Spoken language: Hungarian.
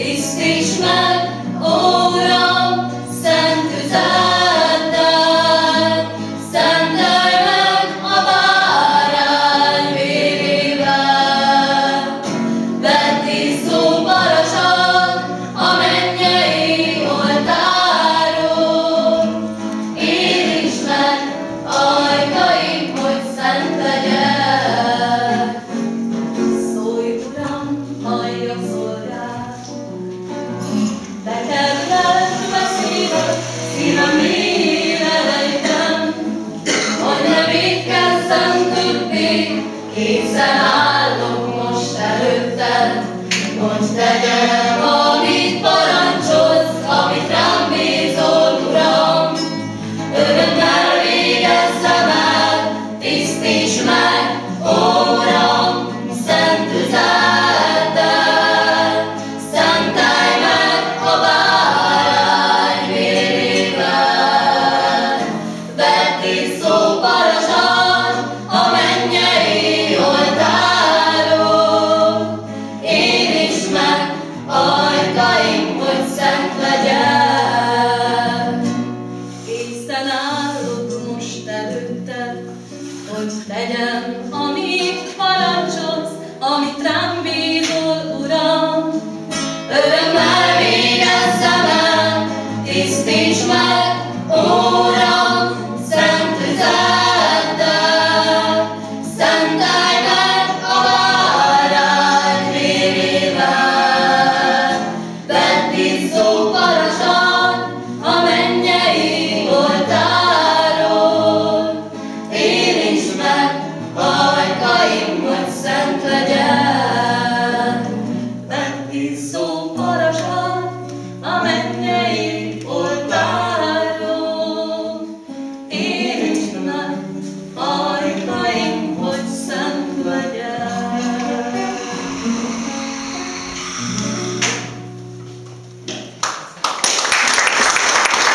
Tisztíts meg, ó Uram, szent üzettel, szentelj meg a bárány vérével. Vedd izzó paracsot a mennyei oltáron, érintsd meg ajkaim, hogy szent legyek. Szólj, Uram, halljak szolgád, bekerülhet beszédet, szívem évelejtem, hogy ne vétkezzem többé, készen állok most előtted, most legyen